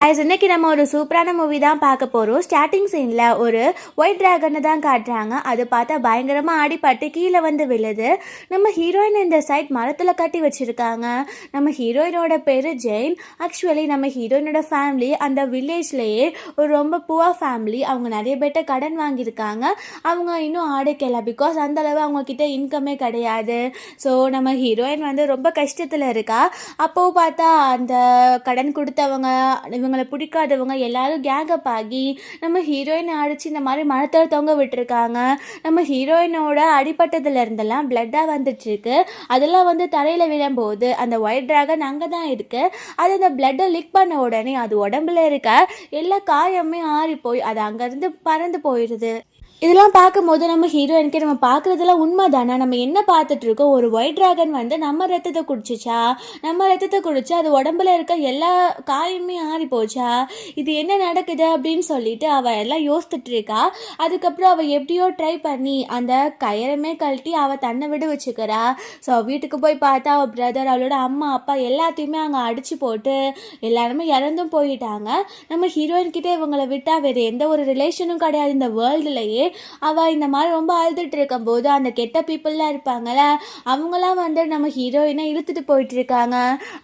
இன்னைக்கு நம்ம ஒரு சூப்பரான மூவி தான் பார்க்க போகிறோம். ஸ்டார்டிங் சீனில் ஒரு ஒயிட் டிராகனை தான் காட்டுறாங்க. அது பார்த்தா பயங்கரமாக ஆடிப்பட்டு கீழே வந்து விழுது. நம்ம ஹீரோயின் இந்த சைட் மரத்தில் கட்டி வச்சுருக்காங்க. நம்ம ஹீரோயினோட பேர் ஜெயின். ஆக்சுவலி நம்ம ஹீரோயினோட ஃபேமிலி அந்த வில்லேஜ்லேயே ஒரு ரொம்ப புவர் ஃபேமிலி. அவங்க நிறைய பேர்ட்ட கடன் வாங்கியிருக்காங்க. அவங்க இன்னும் ஆடைக்கல, பிகாஸ் அந்தளவு அவங்கக்கிட்ட இன்கமே கிடையாது. ஸோ நம்ம ஹீரோயின் வந்து ரொம்ப கஷ்டத்தில் இருக்கா. அப்போது பார்த்தா அந்த கடன் கொடுத்தவங்க இவங்களை பிடிக்காதவங்க எல்லாரும் கேங்கப் ஆகி நம்ம ஹீரோயினை அடித்து இந்த மாதிரி மரத்தில் தொங்க விட்டுருக்காங்க. நம்ம ஹீரோயினோட அடிப்பட்டதுல இருந்தெல்லாம் பிளட்டாக வந்துட்டுருக்கு. அதெல்லாம் வந்து தரையில் விழும்போது அந்த ஒயிட் டிராகன் அங்கே தான் இருக்குது. அது அந்த பிளட்டை லிக் பண்ண உடனே அது உடம்புல இருக்க எல்லா காயமே ஆறி போய் அது அங்கேருந்து பறந்து போயிடுது. இதெல்லாம் பார்க்கும்போது நம்ம ஹீரோயினுக்கு நம்ம பார்க்குறதுலாம் உண்மை தானே, நம்ம என்ன பார்த்துட்ருக்கோம், ஒரு ஒயிட் டிராகன் வந்து நம்ம ரத்தத்தை குடிச்சிச்சா, நம்ம ரத்தத்தை குடிச்சா அது உடம்புல இருக்க எல்லா காயுமே ஆறி போச்சா, இது என்ன நடக்குது அப்படின்னு சொல்லிட்டு அவள் எல்லாம் யோசித்துட்டு இருக்கா. அதுக்கப்புறம் அவள் எப்படியோ ட்ரை பண்ணி அந்த கயிறமே கழட்டி அவள் தன்னை விட வச்சுக்கிறா. ஸோ வீட்டுக்கு போய் பார்த்தா அவள் பிரதர் அவளோட அம்மா அப்பா எல்லாத்தையுமே அங்கே அடித்து போட்டு எல்லாருமே இறந்தும் போயிட்டாங்க. நம்ம ஹீரோயின்கிட்டே இவங்களை விட்டால் வேறு எந்த ஒரு ரிலேஷனும் கிடையாது இந்த வேர்ல்டுலேயே. அவள் இந்த மாதிரி ரொம்ப அழுதுட்டு இருக்கும்போது அந்த கெட்ட பீப்புளெலாம் இருப்பாங்கள்ல, அவங்களாம் வந்து நம்ம ஹீரோயினை இழுத்துட்டு போயிட்டு இருக்காங்க.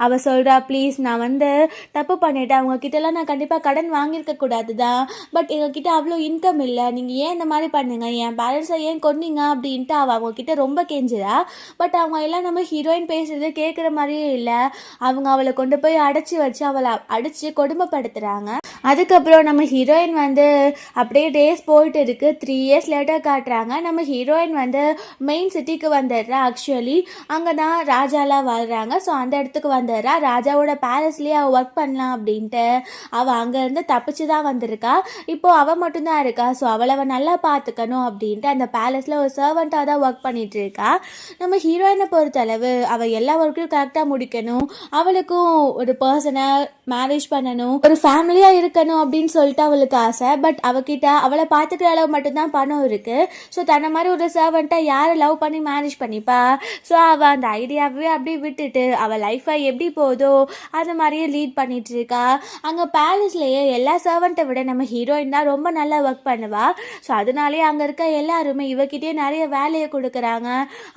அவள் சொல்கிறா, ப்ளீஸ் நான் வந்து தப்பு பண்ணிட்டேன், அவங்கக்கிட்டலாம் நான் கண்டிப்பாக கடன் வாங்கியிருக்க கூடாது தான், பட் எங்ககிட்ட அவ்வளோ இன்கம் இல்லை, நீங்கள் ஏன் இந்த மாதிரி பண்ணுங்க, என் பேரண்ட்ஸை ஏன் கொன்னீங்க அப்படின்ட்டு அவள் அவங்கக்கிட்ட ரொம்ப கெஞ்சுறா. பட் அவங்க எல்லாம் நம்ம ஹீரோயின் பேசுறது கேட்குற மாதிரியே இல்லை. அவங்க அவளை கொண்டு போய் அடைச்சி வச்சு அவளை அடித்து கொடுமைப்படுத்துகிறாங்க. அதுக்கப்புறம் நம்ம ஹீரோயின் வந்து அப்படியே டேஸ் போயிட்டு இருக்குது. 3 years லேட்டர் காட்டுறாங்க. நம்ம ஹீரோயின் வந்து மெயின் சிட்டிக்கு வந்துடுறா. ஆக்சுவலி அங்கே தான் ராஜாலாம் வாழ்கிறாங்க. ஸோ அந்த இடத்துக்கு வந்துடுறா. ராஜாவோட பேலஸ்லேயே அவள் ஒர்க் பண்ணலாம் அப்படின்ட்டு அவள் அங்கேருந்து தப்பிச்சு தான் வந்திருக்கா. இப்போது அவள் மட்டும்தான் இருக்கா. ஸோ அவளை நல்லா பார்த்துக்கணும் அப்படின்ட்டு அந்த பேலஸில் ஒரு சர்வெண்ட்டாக தான் ஒர்க் பண்ணிகிட்டு இருக்கா. நம்ம ஹீரோயினை பொறுத்தளவு அவள் எல்லா ஒர்க்கையும் கரெக்டாக முடிக்கணும், அவளுக்கும் ஒரு பர்சனை மேரேஜ் பண்ணணும், ஒரு ஃபேமிலியாக இருக்கணும் அப்படின்னு சொல்லிட்டு அவளுக்கு ஆசை. பட் அவகிட்ட அவளை பார்த்துக்கிற அளவு மட்டும்தான் பணம் இருக்குது. ஸோ தன்னை மாதிரி ஒரு சர்வெண்ட்டை யாரை லவ் பண்ணி மேரேஜ் பண்ணிப்பா. ஸோ அவள் அந்த ஐடியாவே அப்படியே விட்டுட்டு அவள் லைஃப்பை எப்படி போதோ அந்த மாதிரியே லீட் பண்ணிட்டு இருக்கா. அங்கே பேலஸ்லேயே எல்லா சர்வெண்ட்டை விட நம்ம ஹீரோயின் தான் ரொம்ப நல்லா ஒர்க் பண்ணுவாள். ஸோ அதனாலே அங்கே இருக்க எல்லாருமே இவகிட்டே நிறைய வேலையை கொடுக்குறாங்க.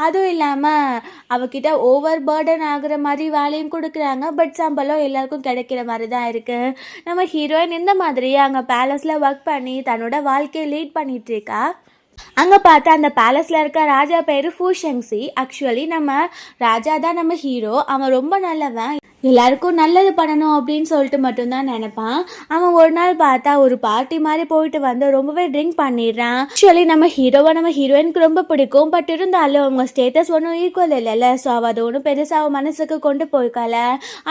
அதுவும் இல்லாமல் அவகிட்ட ஓவர் பர்டன் ஆகுற மாதிரி வேலையும் கொடுக்குறாங்க. பட் சம்பளம் எல்லாருக்கும் கிடைக்கிற மாதிரி தான் இருக்குது. நம்ம ஹீரோயின் இந்த மாதிரியே அங்கே பேலஸில் ஒர்க் பண்ணி தன்னோட வாழ்க்கையை லீட் பண்ணிட்டு இருக்கா. அங்கே பார்த்தா அந்த பேலஸில் இருக்க ராஜா பேர் ஃபூஷங்சி. ஆக்சுவலி நம்ம ராஜா தான் நம்ம ஹீரோ. அவன் ரொம்ப நல்லவன், எல்லாருக்கும் நல்லது பண்ணணும் அப்படின்னு சொல்லிட்டு மட்டும்தான் நினைப்பான். அவன் ஒரு நாள் பார்த்தா ஒரு பார்ட்டி மாதிரி போயிட்டு வந்து ரொம்பவே ட்ரிங்க் பண்ணிடுறான். ஆக்சுவலி நம்ம ஹீரோவை நம்ம ஹீரோயினுக்கு ரொம்ப பிடிக்கும். பட் இருந்தாலும் அவங்க ஸ்டேட்டஸ் ஒன்றும் ஈக்குவல் இல்லைல்ல. ஸோ அவள் அதை ஒன்றும் பெருசாக அவன் மனசுக்கு கொண்டு போய்க்கல.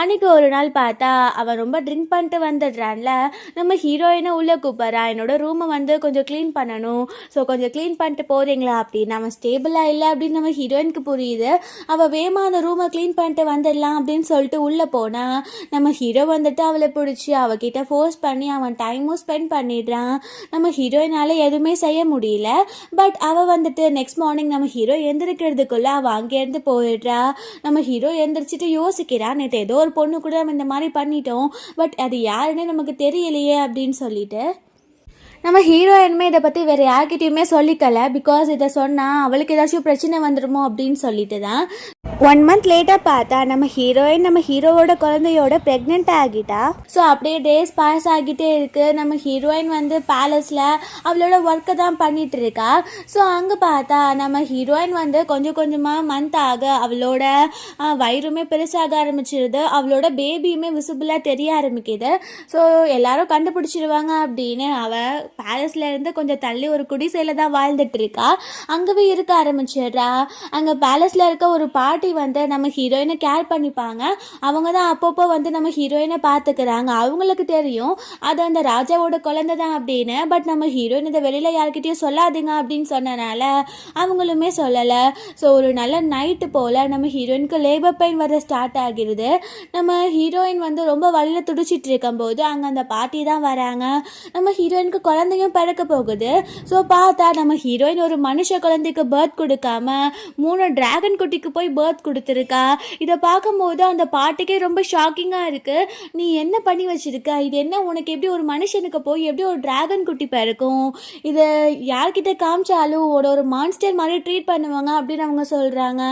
அன்றைக்கி ஒரு நாள் பார்த்தா அவன் ரொம்ப ட்ரிங்க் பண்ணிட்டு வந்துடுறான்ல. நம்ம ஹீரோயினை உள்ளே கூப்பிட்றான், என்னோட ரூமை வந்து கொஞ்சம் க்ளீன் பண்ணணும், ஸோ கொஞ்சம் க்ளீன் பண்ணிட்டு போகிறீங்களா அப்படின்னு. அவன் ஸ்டேபிளாக இல்லை அப்படின்னு நம்ம ஹீரோயினுக்கு புரியுது. அவள் வேகமாக அந்த ரூமை க்ளீன் பண்ணிட்டு வந்துடலாம் அப்படின்னு சொல்லிட்டு உள்ளே போனா நம்ம ஹீரோ வந்துட்டு அவளை பிடிச்சி அவகிட்ட ஃபோர்ஸ் பண்ணி அவன் டைமும் ஸ்பெண்ட் பண்ணிடுறான். நம்ம ஹீரோயினால எதுவுமே செய்ய முடியல. பட் அவள் வந்துட்டு நெக்ஸ்ட் மார்னிங் நம்ம ஹீரோ எந்திரிக்கிறதுக்குள்ள அவள் அங்கேருந்து போயிடுறா. நம்ம ஹீரோ எந்திரிச்சிட்டு யோசிக்கிறான், நேற்று ஏதோ ஒரு பொண்ணு கூட நம்ம இந்த மாதிரி பண்ணிட்டோம், பட் அது யாருன்னே நமக்கு தெரியலையே அப்படின்னு சொல்லிட்டு. நம்ம ஹீரோயினுமே இதை பற்றி வேறு யார்கிட்டையுமே சொல்லிக்கல. பிகாஸ் இதை சொன்னால் அவளுக்கு ஏதாச்சும் பிரச்சனை வந்துடுமோ அப்படின்னு சொல்லிட்டு தான். 1 month லேட்டாக பார்த்தா நம்ம ஹீரோயின் நம்ம ஹீரோவோட குழந்தையோட ப்ரெக்னென்ட் ஆகிட்டா. ஸோ அப்படியே டேஸ் பாஸ் ஆகிட்டே இருக்குது. நம்ம ஹீரோயின் வந்து பேலஸில் அவளோட ஒர்க்கை தான் பண்ணிகிட்டு இருக்கா. ஸோ அங்கே பார்த்தா நம்ம ஹீரோயின் வந்து கொஞ்சம் கொஞ்சமாக மந்த் ஆக அவளோட வயிறுமே பெருசாக ஆரம்பிச்சிருது. அவளோட பேபியுமே விசிபிளாக தெரிய ஆரம்பிக்குது. ஸோ எல்லாரும் கண்டுபிடிச்சிருவாங்க அப்படின்னு அவள் பேலஸ்லேருந்து கொஞ்சம் தள்ளி ஒரு குடிசையில் தான் வாழ்ந்துட்டு இருக்கா. அங்கேவே இருக்க ஆரம்பிச்சிடுறா. அங்கே பேலஸில் இருக்க ஒரு பாட்டி வந்து நம்ம ஹீரோயினை கேர் பண்ணிப்பாங்க. அவங்க தான் அப்பப்போ வந்து நம்ம ஹீரோயினை பார்த்துக்கிறாங்க. அவங்களுக்கு தெரியும் அது அந்த ராஜாவோட குழந்தை தான் அப்படின்னு. பட் நம்ம ஹீரோயின் இதை வெளியில் யார்கிட்டையும் சொல்லாதீங்க அப்படின்னு சொன்னனால அவங்களுமே சொல்லலை. ஸோ ஒரு நல்ல நைட்டு போல் நம்ம ஹீரோயினுக்கு லேபர் பெயின் வர ஸ்டார்ட் ஆகிடுது. நம்ம ஹீரோயின் வந்து ரொம்ப வழியில் துடிச்சிட்டு இருக்கும்போது அங்கே அந்த பாட்டி தான் வராங்க. நம்ம ஹீரோயினுக்கு குழந்தையும் பிறக்க போகுது. ஸோ பார்த்தா நம்ம ஹீரோயின் ஒரு மனுஷ குழந்தைக்கு பர்த் கொடுக்காம 3 டிராகன் குட்டிக்கு போய் பர்த் கொடுத்துருக்கா. இதை பார்க்கும்போது அந்த பாட்டிக்கே ரொம்ப ஷாக்கிங்காக இருக்குது. நீ என்ன பண்ணி வச்சுருக்க, இது என்ன, உனக்கு எப்படி ஒரு மனுஷனுக்கு போய் எப்படி ஒரு டிராகன் குட்டி பிறக்கும், இதை யார்கிட்ட காமிச்சாலும் ஒரு மான்ஸ்டர் மாதிரி ட்ரீட் பண்ணுவாங்க அப்படின்னு அவங்க சொல்கிறாங்க.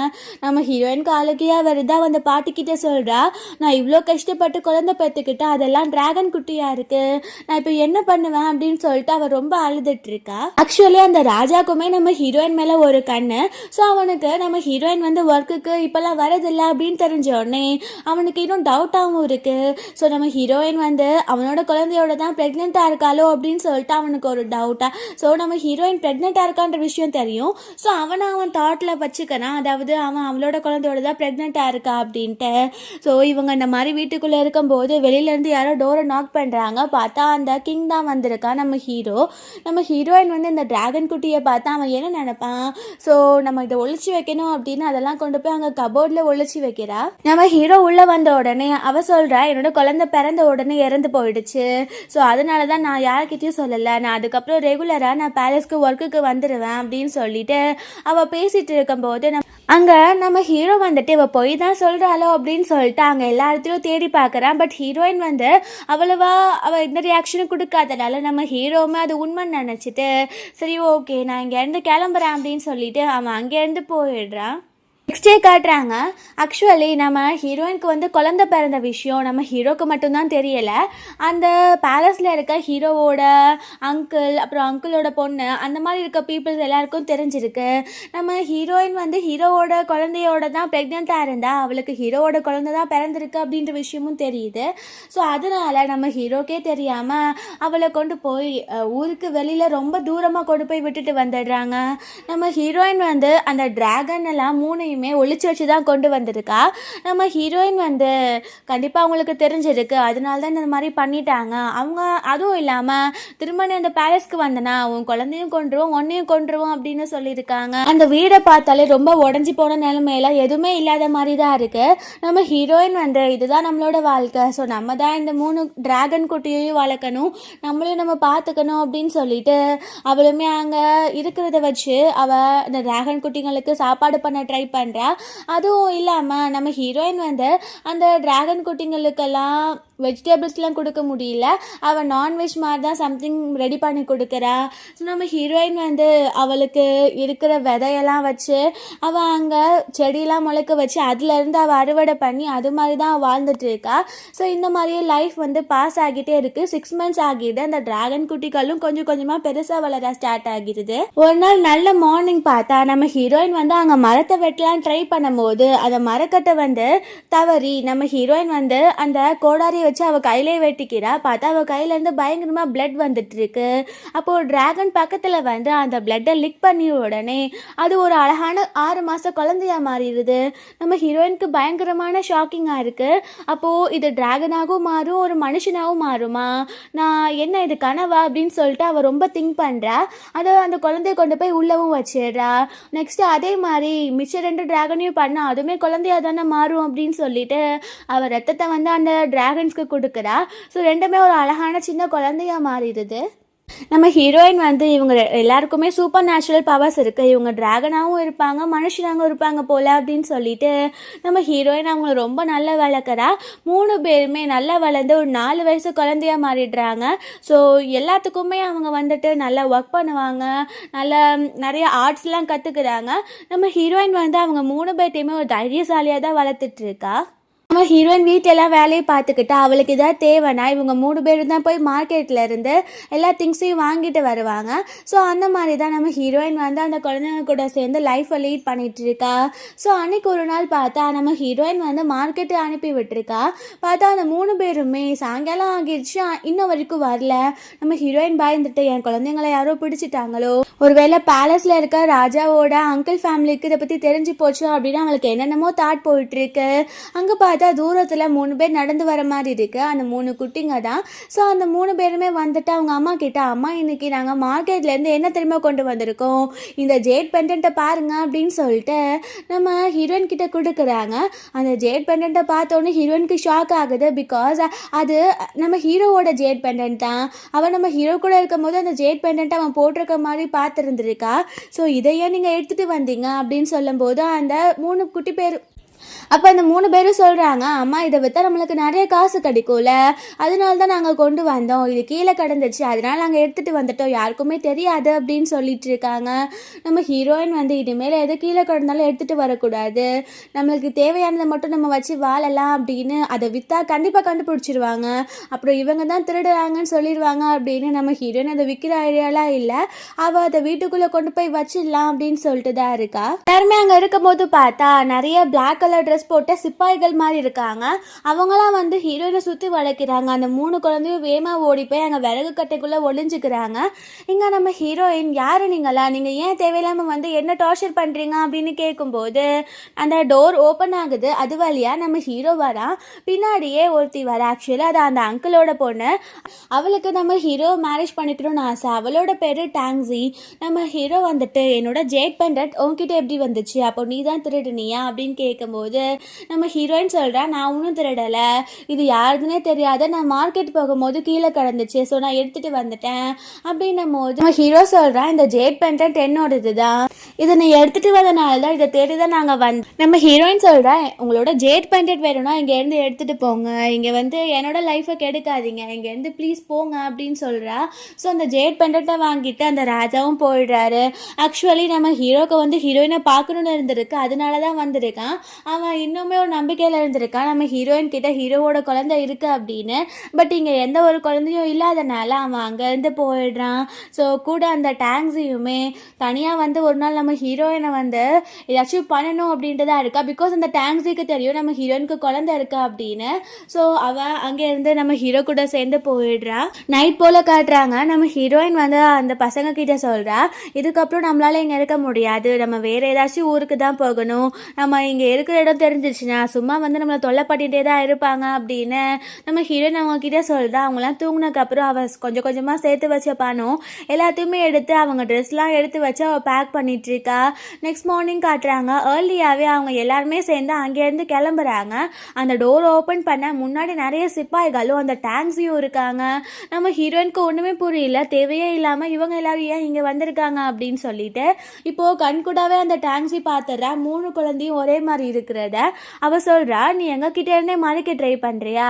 நம்ம ஹீரோயின் காலக்கியாக வருதா அந்த பாட்டிக்கிட்ட சொல்கிறா, நான் இவ்வளோ கஷ்டப்பட்டு குழந்தை பெற்றுக்கிட்டா அதெல்லாம் டிராகன் குட்டியாக இருக்குது, நான் இப்போ என்ன பண்ணுவேன் அப்படின்னு சொல்லிட்டு அவள் ரொம்ப அழுதுட்டு இருக்கா. ஆக்சுவலி அந்த ராஜாக்குமே நம்ம ஹீரோயின் மேலே ஒரு கண்ணு. ஸோ அவனுக்கு நம்ம ஹீரோயின் வந்து ஒர்க்குக்கு இப்போல்லாம் வரதில்லை அப்படின்னு தெரிஞ்ச உடனே அவனுக்கு இன்னும் டவுட்டாகவும் இருக்குது. ஸோ நம்ம ஹீரோயின் வந்து அவனோட குழந்தையோட தான் ப்ரெக்னெண்ட்டாக இருக்காளோ அப்படின்னு சொல்லிட்டு அவனுக்கு ஒரு டவுட்டாக. ஸோ நம்ம ஹீரோயின் ப்ரெக்னெண்ட்டாக இருக்கான்ற விஷயம் தெரியும். ஸோ அவன் தாட்டில் வச்சுக்கிறான், அதாவது அவளோட குழந்தையோட தான் ப்ரெக்னெண்ட்டாக இருக்கா அப்படின்ட்டு. ஸோ இவங்க இந்த மாதிரி வீட்டுக்குள்ளே இருக்கும்போது வெளியிலேருந்து யாரோ டோரை நாக் பண்ணுறாங்க. பார்த்தா அந்த கிங் தான் வந்திருக்கா, நம்ம ஹீரோயின் வந்து இந்த டிராகன் குட்டியை பார்த்தா அவன் என்ன நினைப்பான், ஸோ நம்ம இதை ஒழிச்சு வைக்கணும் அப்படின்னு அதெல்லாம் கொண்டு போய் அங்கே கபோர்டில் ஒழிச்சு வைக்கிறா. நம்ம ஹீரோ உள்ளே வந்த உடனே அவ சொல்கிறா, என்னோட குழந்தை பிறந்த உடனே இறந்து போயிடுச்சு, ஸோ அதனால தான் நான் யார்கிட்டையும் சொல்லலை, நான் அதுக்கப்புறம் ரெகுலராக நான் பேலஸ்க்கு ஒர்க்குக்கு வந்துடுவேன் அப்படின்னு சொல்லிட்டு அவள் பேசிகிட்டு இருக்கும்போது அங்கே நம்ம ஹீரோ வந்துட்டு இவள் போய் தான் சொல்கிறாளோ அப்படின்னு சொல்லிட்டு அங்கே எல்லா இடத்துலையும் தேடி பார்க்குறான். பட் ஹீரோயின் வந்து அவ்வளவா அவள் எந்த ரியாக்ஷனும் கொடுக்காதனால நம்ம ஹீரோவுமே அது உண்மைன்னு நினச்சிட்டு சரி ஓகே நான் இங்கேருந்து கிளம்புறேன் அப்படின்னு சொல்லிட்டு அவன் அங்கேருந்து போயிடுறான். நெக்ஸ்ட் டே காட்டுறாங்க. ஆக்சுவலி நம்ம ஹீரோயினுக்கு வந்து குழந்தை பிறந்த விஷயம் நம்ம ஹீரோக்கு மட்டும்தான் தெரியலை. அந்த பேலஸில் இருக்க ஹீரோவோட அங்கிள், அப்புறம் அங்கிளோட பொண்ணு, அந்த மாதிரி இருக்க பீப்புள்ஸ் எல்லாருக்கும் தெரிஞ்சிருக்கு. நம்ம ஹீரோயின் வந்து ஹீரோவோட குழந்தையோட தான் ப்ரெக்னெண்ட்டாக இருந்தா, அவளுக்கு ஹீரோவோட குழந்தை தான் பிறந்திருக்கு அப்படின்ற விஷயமும் தெரியுது. ஸோ அதனால் நம்ம ஹீரோக்கே தெரியாமல் அவளை கொண்டு போய் ஊருக்கு வெளியில் ரொம்ப தூரமாக கொண்டு போய் விட்டுட்டு வந்துடுறாங்க. நம்ம ஹீரோயின் வந்து அந்த டிராகன் எல்லாம் மூணையும் ஒளிச்சு வச்சு தான் கொண்டு வந்திருக்கா. நம்ம ஹீரோயின் வந்து கண்டிப்பாக அவங்களுக்கு தெரிஞ்சிருக்கு, அதனால தான் இந்த மாதிரி பண்ணிட்டாங்க அவங்க. அதுவும் இல்லாமல் திரும்ப அந்த பேலஸ்க்கு வந்தனா உன் குழந்தையும் கொண்டுருவோம் உன்னையும் கொண்டுருவோம் அப்படின்னு சொல்லியிருக்காங்க. அந்த வீடை பார்த்தாலே ரொம்ப உடஞ்சி போன நிலைமையில எதுவுமே இல்லாத மாதிரி தான் இருக்கு. நம்ம ஹீரோயின் வந்து இதுதான் நம்மளோட வாழ்க்கை, ஸோ நம்ம தான் இந்த 3 டிராகன் குட்டியையும் வளர்க்கணும், நம்மளையும் நம்ம பார்த்துக்கணும் அப்படின்னு சொல்லிட்டு அவளுமே அங்கே இருக்கிறத வச்சு அவள் இந்த டிராகன் குட்டிங்களுக்கு சாப்பாடு பண்ண ட்ரை பண்ணுறா. அதுவும் இல்லாமல் நம்ம ஹீரோயின் வந்து அந்த டிராகன் குட்டிங்களுக்கெல்லாம் வெஜிடபிள்ஸ்லாம் கொடுக்க முடியல, அவள் நான்வெஜ் மாதிரி தான் சம்திங் ரெடி பண்ணி கொடுக்குறா. ஸோ நம்ம ஹீரோயின் வந்து அவளுக்கு இருக்கிற விதையெல்லாம் வச்சு அவள் அங்கே செடியெல்லாம் முளைக்க வச்சு அதுலேருந்து அவள் அறுவடை பண்ணி அது மாதிரி தான் வாழ்ந்துட்டு இருக்கா. ஸோ இந்த மாதிரியே லைஃப் வந்து பாஸ் ஆகிட்டே இருக்குது. 6 months ஆகிடுது. அந்த டிராகன் குட்டிகளும் கொஞ்சம் கொஞ்சமாக பெருசாக வளர ஸ்டார்ட் ஆகிடுது. ஒரு நாள் நல்ல மார்னிங் பார்த்தா நம்ம ஹீரோயின் வந்து அங்கே மரத்தை வெட்டலாம் ட்ரை பண்ணும்போது அந்த மரக்கட்டை வந்து தவறி நம்ம ஹீரோயின் வந்து அந்த கோடாரியை வச்சு அவள் கையிலே வெட்டிக்கிறா. பார்த்தா அவள் கையிலேருந்து பயங்கரமாக பிளட் வந்துட்டு இருக்கு. அப்போ ஒரு டிராகன் பக்கத்தில் வந்து அந்த பிளட்டை லிக் பண்ணி உடனே அது ஒரு அழகான 6 மாத குழந்தையா மாறிடுது. நம்ம ஹீரோயினுக்கு பயங்கரமான ஷாக்கிங்காக இருக்கு. அப்போது இது டிராகனாகவும் மாறும், ஒரு மனுஷனாகவும் மாறுமா, நான் என்ன இது கனவா அப்படின்னு சொல்லிட்டு அவள் ரொம்ப திங்க் பண்ணுறா. அதை அந்த குழந்தைய கொண்டு போய் உள்ளவும் வச்சிடுறா. நெக்ஸ்ட் அதே மாதிரி மிச்சம் 2 டிராகனையும் பண்ணால் அதுவுமே குழந்தையா தானே மாறும் அப்படின்னு சொல்லிட்டு அவள் ரத்தத்தை வந்து அந்த டிராகன்ஸ்க்கு கொடுக்குறா. ஸோ 2மே ஒரு அழகான சின்ன குழந்தையா மாறிடுது. நம்ம ஹீரோயின் வந்து இவங்க எல்லாருக்குமே சூப்பர் நேச்சுரல் பவர்ஸ் இருக்குது, இவங்க டிராகனாகவும் இருப்பாங்க மனுஷனாகவும் இருப்பாங்க போல் அப்படின்னு சொல்லிட்டு நம்ம ஹீரோயின் அவங்கள ரொம்ப நல்லா வளர்க்குறா. 3 பேருமே நல்லா வளர்ந்து ஒரு 4 வயசு குழந்தையாக மாறிடுறாங்க. ஸோ எல்லாத்துக்குமே அவங்க வந்துட்டு நல்லா ஒர்க் பண்ணுவாங்க, நல்லா நிறைய ஆர்ட்ஸ்லாம் கற்றுக்குறாங்க. நம்ம ஹீரோயின் வந்து அவங்க 3 பேர்த்தையுமே ஒரு தைரியசாலியாக தான் வளர்த்துட்ருக்கா. நம்ம ஹீரோயின் வீட்டெல்லாம் வேலையை பார்த்துக்கிட்டா அவளுக்கு எதாவது தேவைன்னா இவங்க 3 பேரும் தான் போய் மார்க்கெட்டில் இருந்து எல்லா திங்ஸையும் வாங்கிட்டு வருவாங்க. ஸோ அந்த மாதிரி தான் நம்ம ஹீரோயின் வந்து அந்த குழந்தைங்க கூட சேர்ந்து லைஃப்பை லீட் பண்ணிகிட்டு இருக்கா. ஸோ அன்றைக்கி ஒரு நாள் பார்த்தா நம்ம ஹீரோயின் வந்து மார்க்கெட்டு அனுப்பி விட்டுருக்கா. பார்த்தா அந்த 3 பேருமே சாயங்காலம் ஆகிடுச்சு, இன்னும் வரைக்கும் வரல. நம்ம ஹீரோயின் பயந்துட்டு என் குழந்தைங்களை யாரோ பிடிச்சிட்டாங்களோ, ஒருவேளை பேலஸில் இருக்க ராஜாவோட அங்கிள் ஃபேமிலிக்கு இதை பற்றி தெரிஞ்சு போச்சோ அப்படின்னு அவளுக்கு என்னென்னமோ தாட் போயிட்டுருக்கு. அங்கே பார்த்தா தூரத்தில் 3 பேர் நடந்து வர மாதிரி இருக்குது. அந்த 3 குட்டிங்க தான். ஸோ அந்த 3 பேருமே வந்துட்டு அவங்க அம்மா கிட்ட, அம்மா இன்னைக்கு நாங்கள் மார்க்கெட்லேருந்து என்ன தெரியுமா கொண்டு வந்திருக்கோம், இந்த ஜேட் பெண்டன்ட்டை பாருங்க அப்படின்னு சொல்லிட்டு நம்ம ஹீரோயின் கிட்ட கொடுக்குறாங்க. அந்த ஜேட் பெண்டன்ட்டை பார்த்தோன்னே ஹீரோயினுக்கு ஷாக் ஆகுது. பிகாஸ் அது நம்ம ஹீரோவோட ஜேட் பெண்டன்ட் தான். அவன் நம்ம ஹீரோ கூட இருக்கும் போது அந்த ஜேட் பெண்டன்ட்டை அவன் போட்டிருக்க மாதிரி பார்த்துருந்துருக்கா. ஸோ இதையே நீங்கள் எடுத்துகிட்டு வந்தீங்க அப்படின்னு சொல்லும்போது அந்த 3 குட்டி பேர் அப்போ அந்த 3 பேரும் சொல்கிறாங்க, அம்மா இதை விற்றா நம்மளுக்கு நிறைய காசு கிடைக்கும்ல, அதனால தான் நாங்கள் கொண்டு வந்தோம், இது கீழே கிடந்துச்சு அதனால் நாங்கள் எடுத்துகிட்டு வந்துட்டோம், யாருக்குமே தெரியாது அப்படின்னு சொல்லிட்டு இருக்காங்க. நம்ம ஹீரோயின் வந்து இனிமேல் எது கீழே கிடந்தாலும் எடுத்துகிட்டு வரக்கூடாது, நம்மளுக்கு தேவையானதை மட்டும் நம்ம வச்சு வாழலாம் அப்படின்னு, அதை விற்றா கண்டிப்பாக கண்டுபிடிச்சிருவாங்க, அப்புறம் இவங்க தான் திருடுறாங்கன்னு சொல்லிடுவாங்க அப்படின்னு நம்ம ஹீரோயின் அதை விற்கிற ஐடியாலாம் இல்லை, அவள் அதை வீட்டுக்குள்ளே கொண்டு போய் வச்சிடலாம் அப்படின்னு சொல்லிட்டு தான் இருக்கா. எல்லாருமே அங்கே இருக்கும் போது பார்த்தா நிறைய பிளாக் கலர் ட்ரெஸ் போட்ட சிப்பாய்கள் மாதிரி இருக்காங்க. அவங்களாம் வந்து ஹீரோயினை சுற்றி வளைக்கிறாங்க. அந்த 3 குழந்தையும் வேகமாக ஓடி போய் அங்கே விறகு கட்டைக்குள்ளே ஒளிஞ்சுக்கிறாங்க. இங்கே நம்ம ஹீரோயின், யார் நீங்களா, நீங்கள் ஏன் தேவையில்லாமல் வந்து என்ன டார்ச்சர் பண்ணுறீங்க அப்படின்னு கேட்கும்போது அந்த டோர் ஓப்பன் ஆகுது. அது வழியாக நம்ம ஹீரோ வரான். பின்னாடியே ஒருத்தி வர. ஆக்சுவலாக அது அந்த அங்கிளோட பொண்ணு. அவளுக்கு நம்ம ஹீரோ மேரேஜ் பண்ணிக்கணும்னு ஆசை. அவளோட பேர் டாங்ஸி. நம்ம ஹீரோ வந்துட்டு, என்னோட ஜேட் பெண்டன்ட் உன்கிட்ட எப்படி வந்துச்சு, அப்போ நீ தான் திருடுனியா அப்படின்னு கேட்கும்போது நம்ம ஹீரோயின் சொல்கிறா, நான் ஒன்றும் திருடலை, இது யாருதுன்னே தெரியாத, நான் மார்க்கெட் போகும்போது கீழே கிடந்துச்சு, ஸோ நான் எடுத்துகிட்டு வந்துட்டேன் அப்படின்னும் போது நம்ம ஹீரோ சொல்கிறா, இந்த ஜேட் பெண்டன்ட் என்னோடது தான், இதை நீ எடுத்துகிட்டு வந்தனால தான், இதை தேடி தான் நாங்கள் நம்ம ஹீரோயின் சொல்கிறா, உங்களோட ஜேட் பெண்டன்ட் வேணும்னா இங்கேருந்து எடுத்துகிட்டு போங்க, இங்கே வந்து என்னோட லைஃப்பை கெடுக்காதீங்க, இங்கேருந்து ப்ளீஸ் போங்க அப்படின்னு சொல்கிறா. ஸோ அந்த ஜேட் பெண்டன்ட்டை வாங்கிட்டு அந்த ராஜாவும் போயிடுறாரு. ஆக்சுவலி நம்ம ஹீரோக்கு வந்து ஹீரோயினை பார்க்கணுன்னு இருந்திருக்கு, அதனால தான் வந்திருக்கான். அவன் இன்னுமே ஒரு நம்பிக்கையில் இருந்திருக்கான், நம்ம ஹீரோயின் கிட்ட ஹீரோவோட குழந்தை இருக்குது அப்படின்னு. பட் இங்கே எந்த ஒரு குழந்தையும் இல்லாதனால அவன் அங்கேருந்து போயிடுறான். ஸோ கூட அந்த டாங்ஸியுமே தனியாக வந்து ஒரு நாள் நம்ம ஹீரோயினை வந்து ஏதாச்சும் பண்ணணும் அப்படின்றதா இருக்கா. பிகாஸ் அந்த டாங்ஸிக்கு தெரியும் நம்ம ஹீரோயினுக்கு குழந்தை இருக்கா அப்படின்னு. ஸோ அவள் அங்கேருந்து நம்ம ஹீரோ கூட சேர்ந்து போயிடுறா. நைட் போல் காட்டுறாங்க. நம்ம ஹீரோயின் வந்து அந்த பசங்க கிட்ட சொல்கிறா, இதுக்கப்புறம் நம்மளால் இங்கே இருக்க முடியாது, நம்ம வேறு ஏதாச்சும் ஊருக்கு தான் போகணும், நம்ம இங்கே இருக்கிற இடம் தெரிஞ்சிச்சுன்னா சும்மா வந்து நம்மளை தொல்லை பண்ணிகிட்டே தான் இருப்பாங்க அப்படின்னு நம்ம ஹீரோயின் அவங்க கிட்டே சொல்கிறா. அவங்களாம் தூங்கினதுக்கப்புறம் அவள் கொஞ்சம் கொஞ்சமாக சேர்த்து வச்ச பணம் எல்லாத்தையுமே எடுத்து அவங்க ட்ரெஸ்லாம் எடுத்து வச்சு அவள் பேக் பண்ணிகிட்ருக்கா. நெக்ஸ்ட் மார்னிங் காட்டுறாங்க. ஏர்லியாகவே அவங்க எல்லாருமே சேர்ந்து அங்கேருந்து கிளம்புறாங்க. அந்த டோர் ஓப்பன் பண்ண முன்னாடி நிறைய சிப்பாய்களும் அந்த டாங்ஸியும் இருக்காங்க. நம்ம ஹீரோயினுக்கு ஒன்றுமே புரியல, தேவையே இல்லாமல் இவங்க எல்லாரும் ஏன் இங்கே வந்திருக்காங்க அப்படின்னு சொல்லிட்டு இப்போது கண்கூடாவே அந்த டாங்ஸி பார்த்துடுறா. 3 குழந்தையும் ஒரே மாதிரி இருக்கிறத அவள் சொல்கிறா, நீ எங்ககிட்ட இருந்தே மறைக்க ட்ரை பண்ணுறியா,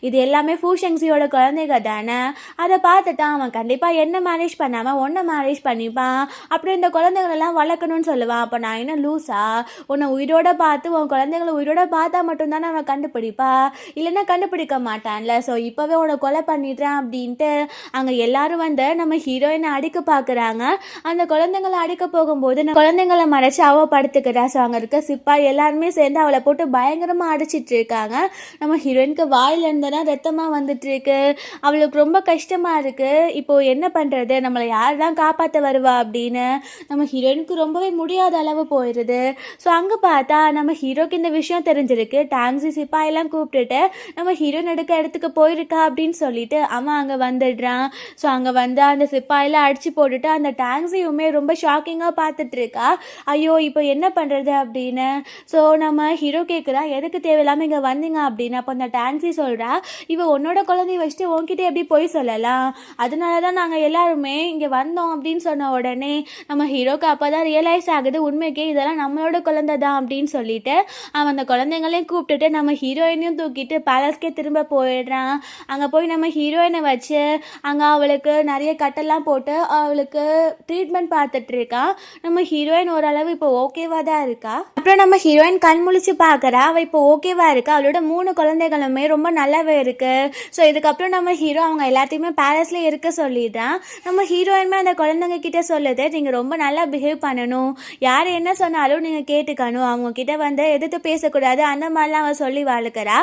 இது எல்லாமே ஃபூஷங்ஸியோட குழந்தைங்க தானே, அதை பார்த்துட்டான் அவன் கண்டிப்பாக என்ன மேரேஜ் பண்ணாமல் ஒன்றை மேரேஜ் பண்ணிப்பான், அப்புறம் இந்த குழந்தைங்களெல்லாம் வளர்க்கணும்னு சொல்லுவான், அப்போ நான் என்ன லூஸா, உன்னை உயிரோட பார்த்து உன் குழந்தைங்களை உயிரோட பார்த்தா மட்டும்தானே அவன் கண்டுபிடிப்பா, இல்லைன்னா கண்டுபிடிக்க மாட்டான்ல, ஸோ இப்போவே உன்னை கொலை பண்ணிடுறான் அப்படின்ட்டு அங்கே எல்லாரும் வந்து நம்ம ஹீரோயினை அடிக்க பார்க்குறாங்க. அந்த குழந்தைங்களை அடிக்க போகும்போது குழந்தைங்களை மறைச்சு அவள் படுத்துக்கிறா. ஸோ அங்கே இருக்க சிப்பாய் எல்லாருமே சேர்ந்து அவளை போட்டு பயங்கரமாக அடிச்சிட்டு இருக்காங்க. நம்ம ஹீரோயினுக்கு வாயிலிருந்தனா ரத்தமாக வந்துட்டு இருக்கு. அவளுக்கு ரொம்ப கஷ்டமாக இருக்குது. இப்போது என்ன பண்ணுறது, நம்மளை யார் தான் காப்பாற்ற வருவா அப்படின்னு நம்ம ஹீரோயினுக்கு ரொம்பவே முடியாத அளவு போயிடுது. ஸோ அங்கே பார்த்தா நம்ம ஹீரோக்கு இந்த விஷயம் தெரிஞ்சிருக்கு. டாங்ஸி சிப்பாயெல்லாம் கூப்பிட்டுட்டு நம்ம ஹீரோயின் எடுக்க இடத்துக்கு போயிருக்கா அப்படின்னு சொல்லிட்டு அவன் அங்கே வந்துடுறான். ஸோ அங்கே வந்து அந்த சிப்பாயெல்லாம் அடித்து போட்டுட்டு அந்த டாங்ஸியுமே ரொம்ப ஷாக்கிங்காக பார்த்துட்டு இருக்கா. ஐயோ இப்போ என்ன பண்ணுறது அப்படின்னு. ஸோ நம்ம ஹீரோ கேட்குறா, எதுக்கு தேவையில்லாமல் இங்கே வந்தீங்க அப்படின்னு. அப்போ அந்த டான்ஸி சொல்கிறா, இவ உன்னோட குழந்தைய வச்சுட்டு உன்கிட்ட எப்படி போய் சொல்லலாம், அதனால தான் நாங்கள் எல்லாருமே இங்கே வந்தோம் அப்படின்னு சொன்ன உடனே நம்ம ஹீரோக்கு அப்போ தான் ரியலைஸ் ஆகுது, உண்மைக்கே இதெல்லாம் நம்மளோட குழந்தை தான் அப்படின்னு சொல்லிட்டு அவன் அந்த குழந்தைங்களையும் கூப்பிட்டுட்டு நம்ம ஹீரோயினையும் தூக்கிட்டு பேலஸ்க்கே திரும்ப போயிடுறான். அங்கே போய் நம்ம ஹீரோயினை வச்சு அங்கே அவளுக்கு நிறைய கட்டெல்லாம் போட்டு அவளுக்கு ட்ரீட்மெண்ட் பார்த்துட்டு இருக்கான். நம்ம ஹீரோயின் ஓரளவு இப்போ ஓகேவா தான் இருக்கா. அப்புறம் நம்ம ஹீரோயின் கண் முழிச்சு பார்க்குறா. அவள் இப்போ ஓகேவா இருக்கா. அவளோட 3 குழந்தைகளுமே ரொம்ப நல்லாவே இருக்கு. ஸோ இதுக்கப்புறம் நம்ம ஹீரோ அவங்க எல்லாத்தையுமே பேலஸ்ல இருக்க சொல்லிடுறான். நம்ம ஹீரோயின்மே அந்த குழந்தைங்க கிட்ட சொல்லுது, நீங்கள் ரொம்ப நல்லா பிஹேவ் பண்ணணும், யார் என்ன சொன்னாலும் நீங்கள் கேட்டுக்கணும், அவங்க கிட்ட வந்து எதிர்த்து பேசக்கூடாது, அந்த மாதிரிலாம் அவள் சொல்லி வளர்க்குறா.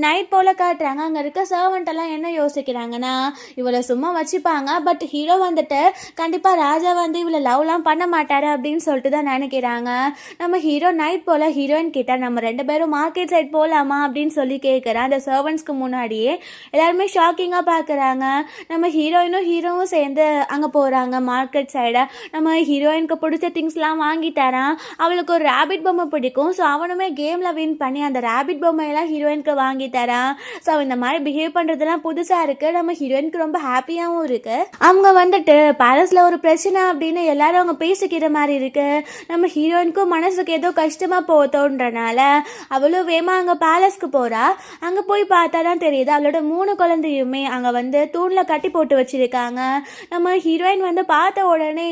நைட் போல காட்டுறாங்க. அங்கே இருக்க சர்வெண்ட் எல்லாம் என்ன யோசிக்கிறாங்கன்னா, இவளை சும்மா வச்சுப்பாங்க, பட் ஹீரோ வந்துட்டு கண்டிப்பாக ராஜா வந்து இவளை லவ்லாம் பண்ண மாட்டாரு அப்படின்னு சொல்லிட்டு தான் நினைக்கிறாங்க. நம்ம ஹீரோ நைட் போல ஹீரோயின் கிட்ட நம்ம நம்ம 2 பேரும் மார்க்கெட் சைட் போகலாமா அப்படின்னு சொல்லி கேட்குறேன். அந்த சர்வன்ட்ஸ்க்கு முன்னாடியே எல்லாருமே ஷாக்கிங்காக பார்க்குறாங்க. நம்ம ஹீரோவும் சேர்ந்து அங்கே போகிறாங்க மார்க்கெட் சைடை. நம்ம ஹீரோயினுக்கு பிடிச்ச திங்ஸ்லாம் வாங்கி தரான். அவளுக்கு ஒரு ரேபிட் பொம்மை பிடிக்கும். ஸோ அவனுமே கேமில் வின் பண்ணி அந்த ரேபிட் பொம்மையெல்லாம் ஹீரோயினுக்கு வாங்கி தரான். ஸோ இந்த மாதிரி பிஹேவ் பண்ணுறதுலாம் புதுசாக இருக்குது. நம்ம ஹீரோயினுக்கு ரொம்ப ஹாப்பியாகவும் இருக்குது. அவங்க வந்துட்டு பேலஸில் ஒரு பிரச்சனை அப்படின்னு எல்லாரும் அவங்க பேசிக்கிற மாதிரி இருக்குது. நம்ம ஹீரோயினுக்கும் மனசுக்கு ஏதோ கஷ்டமாக போத்தோன்றனால அவளும் வேமா அங்கே பேலஸ்க்கு போகிறா. அங்கே போய் பார்த்தா தான் தெரியுது அவளோட 3 குழந்தையுமே அங்கே வந்து தூணில் கட்டி போட்டு வச்சுருக்காங்க. நம்ம ஹீரோயின் வந்து பார்த்த உடனே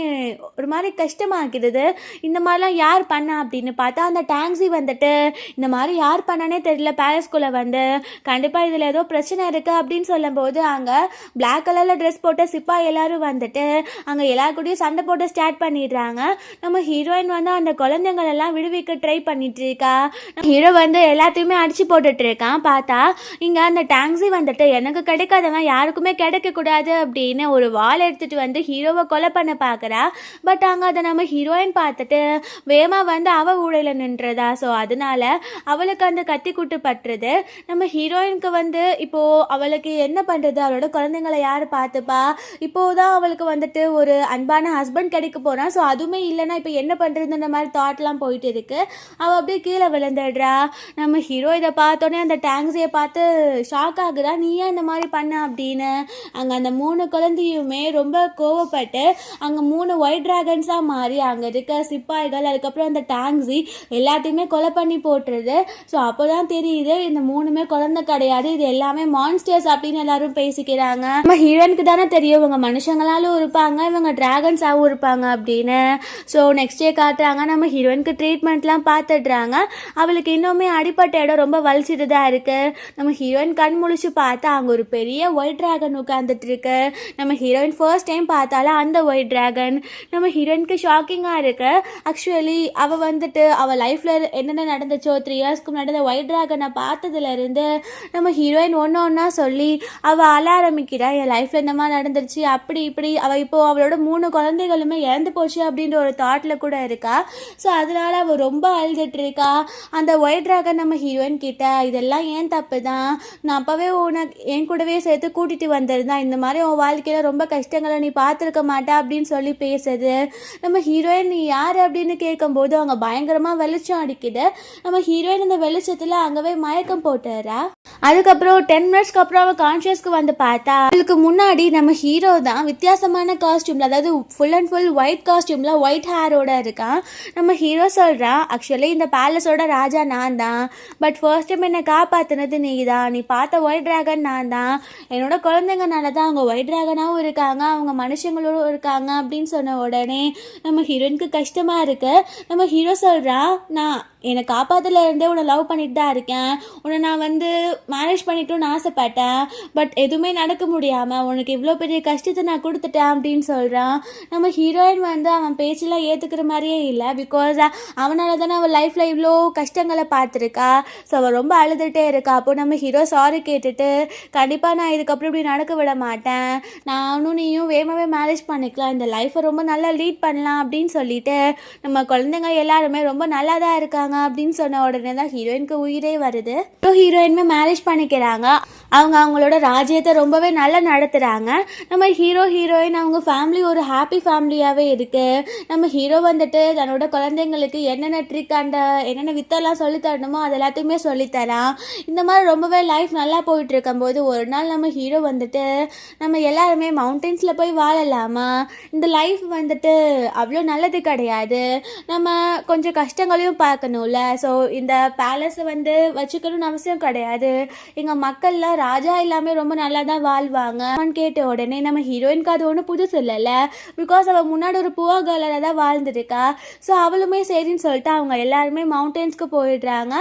ஒரு மாதிரி கஷ்டமாகிடுது. இந்த மாதிரிலாம் யார் பண்ணா அப்படின்னு பார்த்தா அந்த டாக்ஸி வந்துட்டு இந்த மாதிரி யார் பண்ணானே தெரியல, பேலஸ்குள்ளே வந்து கண்டிப்பாக இதில் ஏதோ பிரச்சனை இருக்குது அப்படின்னு சொல்லும்போது அங்கே பிளாக் கலரில் ட்ரெஸ் போட்ட சிப்பாய் எல்லாரும் வந்துட்டு அங்கே எல்லாருக்கூடயும் சண்டை போட்டு ஸ்டார்ட் பண்ணிடுறாங்க. நம்ம ஹீரோயின் வந்து அந்த குழந்தைங்களெல்லாம் விடுவிக்க ட்ரை பண்ணிட்டு இருக்கா. ஹீரோ வந்து எல்லாத்தையுமே அடிச்சு போட்டுட்டு இருக்கான். பார்த்தா இங்கே அந்த டாக்ஸி வந்துட்டு எனக்கு கிடைக்காதவன் யாருக்குமே கிடைக்கக்கூடாது அப்படின்னு ஒரு வாள் எடுத்துகிட்டு வந்து ஹீரோவை கொலை பண்ண பார்க்குறா. பட் அங்கே அதை நம்ம ஹீரோயின் பார்த்துட்டு வேமா வந்து அவள் ஊழையில் நின்றதா. ஸோ அதனால அவளுக்கு அந்த கத்தி கூட்டு பட்டுறது. நம்ம ஹீரோயினுக்கு வந்து இப்போது அவளுக்கு என்ன பண்ணுறது, அவளோட குழந்தைங்களை யார் பார்த்துப்பா, இப்போதான் அவளுக்கு வந்துட்டு ஒரு அன்பான ஹஸ்பண்ட் கிடைக்க போகிறான். ஸோ அதுவுமே இல்லைன்னா இப்போ என்ன பண்ணுறதுன்ற மாதிரி தாட்லாம் போயிட்டு இருக்கு. அவள் அப்படியே கீழே விழுந்துடுறா. நம்ம ஹீரோ இதை பார்த்தோன்னே அந்த டாக்ஸியை பார்த்து ஷாக் ஆகுறா. நீ ஏன் இந்த மாதிரி பண்ண அப்படின்னு. அங்கே அந்த 3 குழந்தையுமே ரொம்ப கோவப்பட்டு அங்கே 3 ஒயிட் டிராகன்ஸாக மாறி அங்கே இருக்க சிப்பாய்கள் அதுக்கப்புறம் அந்த டாக்ஸி எல்லாத்தையுமே கொலை பண்ணி போட்டுருது. ஸோ அப்போ தான் தெரியுது இந்த 3மே குழந்தை கிடையாது, இது எல்லாமே மான்ஸ்டர்ஸ் அப்படின்னு எல்லாரும் பேசிக்கிறாங்க. நம்ம ஹீரோனுக்கு தானே தெரியும் இவங்க மனுஷங்களாலும் இருப்பாங்க, இவங்க டிராகன்ஸாகவும் இருப்பாங்க அப்படின்னு. ஸோ நெக்ஸ்ட் டே காட்டுறாங்க. நம்ம ஹீரோயினுக்கு ட்ரீட்மெண்ட்லாம் பார்த்துடுறாங்க. அவளுக்கு இன்னுமே அடிப்பட்ட இடம் ரொம்ப வலிச்சிட்டு தான் இருக்குது. நம்ம ஹீரோயின் கண் முழிச்சு பார்த்தா அங்கே ஒரு பெரிய ஒயிட் டிராகன் உட்காந்துட்டு இருக்கு. நம்ம ஹீரோயின் ஃபர்ஸ்ட் டைம் பார்த்தாலும் அந்த ஒயிட் டிராகன் நம்ம ஹீரோயினுக்கு ஷாக்கிங்காக இருக்கு. ஆக்சுவலி அவள் வந்துட்டு அவள் லைஃப்பில் என்னென்ன நடந்துச்சோ 3 இயர்ஸ்க்கு நடந்த ஒயிட் டிராகனை பார்த்ததுலேருந்து நம்ம ஹீரோயின் ஒன்றா சொல்லி அவள் அழ ஆரம்பிக்கிறா. என் லைஃப்பில் இந்த மாதிரி நடந்துருச்சு அப்படி இப்படி. அவள் இப்போது அவளோட 3 குழந்தைகளுமே இறந்து போச்சு அப்படின்ற ஒரு தாட்டில் கூட இருக்கா. ஸோ அதனால அவள் ரொம்ப அழுதுட்டு இருக்கா. அந்த ஒயிட் டிராகன் நம்ம ஹீரோயின் கிட்ட இதெல்லாம் ஏன் தப்பு தான், நான் அப்போவே உனக்கு என் கூடவே சேர்த்து கூட்டிகிட்டு வந்திருந்தா இந்த மாதிரி உன் வாழ்க்கையில் ரொம்ப கஷ்டங்களை நீ பார்த்துருக்க மாட்டா அப்படின்னு சொல்லி பேசுது. நம்ம ஹீரோயின் நீ யார் அப்படின்னு கேட்கும்போது அவங்க பயங்கரமாக வெளிச்சம் அடிக்குது. நம்ம ஹீரோயின் இந்த வெளிச்சத்தில் அங்கவே மயக்கம் போட்டுறா. அதுக்கப்புறம் 10 மினிட்ஸ்க்கு அப்புறம் அவள் கான்ஷியஸ்க்கு வந்து பார்த்தா அவளுக்கு முன்னாடி நம்ம ஹீரோ தான் வித்தியாசமான காஸ்டியூமில், அதாவது ஃபுல் அண்ட் ஃபுல் ஒயிட் காஸ்டியூமில் ஒயிட் ஹேரோட இருக்கான். நம்ம ஹீரோ சொல்கிறான் ஆக்சுவலி இந்த பேலஸோட ராஜா நான் தான், பட் ஃபர்ஸ்ட் டைம் என்னை காப்பாற்றினது நீ தான், நீ பார்த்த ஒயிட் டிராகன் நான் தான், என்னோட குழந்தைங்கனால தான் அவங்க ஒயிட் டிராகனாகவும் இருக்காங்க அவங்க மனுஷங்களோடும் இருக்காங்க அப்படின்னு சொன்ன உடனே நம்ம ஹீரோயினுக்கு கஷ்டமாக இருக்குது. நம்ம ஹீரோ சொல்கிறான் நான் என்னை காப்பாத்துல இருந்தே உன்னை லவ் பண்ணிட்டு தான் இருக்கேன், உன்னை நான் வந்து மேரேஜ் பண்ணிக்கணும்னு ஆசைப்பட்டேன், பட் எதுவுமே நடக்க முடியாமல் உனக்கு இவ்வளோ பெரிய கஷ்டத்தை நான் கொடுத்துட்டேன் அப்படின்னு சொல்கிறான். நம்ம ஹீரோயின் வந்து அவன் பேச்செல்லாம் ஏற்றுக்கிற மாதிரியே இல்லை. பிகாஸ் அவனால தானே அவள் லைஃப்பில் இவ்வளோ கஷ்டங்களை பார்த்துருக்கா. ஸோ அவள் ரொம்ப அழுதுகிட்டே இருக்கா. அப்போது நம்ம ஹீரோ சாரி கேட்டுட்டு கண்டிப்பாக நான் இதுக்கப்புறம் இப்படி நடக்க விட மாட்டேன், நானும் நீயும் வேகமாகவே மேரேஜ் பண்ணிக்கலாம், இந்த லைஃப்பை ரொம்ப நல்லா லீட் பண்ணலாம் அப்படின்னு சொல்லிட்டு நம்ம குழந்தைங்க எல்லாருமே ரொம்ப நல்லா தான் இருக்காங்க அப்படின்னு சொன்ன உடனே தான் ஹீரோயினுக்கு உயிரே வருது. ஹீரோயினுமே மேரேஜ் பண்ணிக்கிறாங்க. அவங்க அவங்களோட ராஜ்யத்தை ரொம்பவே நல்லா நடத்துகிறாங்க. நம்ம ஹீரோயின் அவங்க ஃபேமிலி ஒரு ஹாப்பி ஃபேமிலியாகவே இருக்குது. நம்ம ஹீரோ வந்துட்டு தன்னோட குழந்தைங்களுக்கு என்னென்ன ட்ரிக் அண்ட் என்னென்ன வித்தெல்லாம் சொல்லித்தரணுமோ அது எல்லாத்தையுமே சொல்லித்தரான். இந்த மாதிரி ரொம்பவே லைஃப் நல்லா போயிட்டு இருக்கும்போது ஒரு நாள் நம்ம ஹீரோ வந்துட்டு நம்ம எல்லாருமே மவுண்டன்ஸில் போய் வாழலாமா, இந்த லைஃப் வந்துட்டு அவ்வளோ நல்லது கிடையாது, நம்ம கொஞ்சம் கஷ்டங்களையும் பார்க்கணும்ல, ஸோ இந்த பேலஸை வந்து வச்சுக்கணும்னு அவசியம் கிடையாது, எங்கள் மக்கள்லாம் ராஜா எல்லாமே ரொம்ப நல்லா தான் வாழ்வாங்க கேட்ட உடனே நம்ம ஹீரோயினுக்கு அது ஒன்றும் புதுசு இல்லைல்ல. பிகாஸ் அவள் முன்னாடி ஒரு புவர் கேர்ளாக தான் வாழ்ந்துருக்கா. ஸோ அவளுமே சரின்னு சொல்லிட்டு அவங்க எல்லாருமே மவுண்டன்ஸ்க்கு போயிடுறாங்க.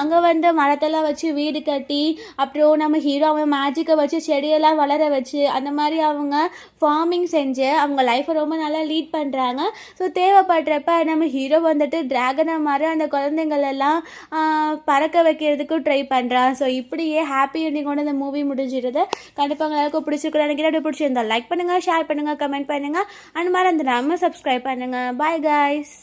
அங்கே வந்து மரத்தெல்லாம் வச்சு வீடு கட்டி அப்புறம் நம்ம ஹீரோ அவன் மேஜிக்கை வச்சு செடியெல்லாம் வளர வச்சு அந்த மாதிரி அவங்க ஃபார்மிங் செஞ்சு அவங்க லைஃப்பை ரொம்ப நல்லா லீட் பண்ணுறாங்க. ஸோ தேவைப்படுறப்ப நம்ம ஹீரோ வந்துட்டு டிராகனை மாதிரி அந்த குழந்தைங்களெல்லாம் பறக்க வைக்கிறதுக்கு ட்ரை பண்ணுறான். ஸோ இப்படியே ஹாப்பி எண்டிங் கொண்டு அந்த மூவி முடிஞ்சிடுது. கண்டிப்பாக எல்லாருக்கும் பிடிச்சிருக்குன்னு நினைக்கிறேன். பிடிச்சிருந்தா லைக் பண்ணுங்கள், ஷேர் பண்ணுங்கள், கமெண்ட் பண்ணுங்கள், அந்த மாதிரி அந்த நம்ம சப்ஸ்கிரைப் பண்ணுங்கள். Bye guys.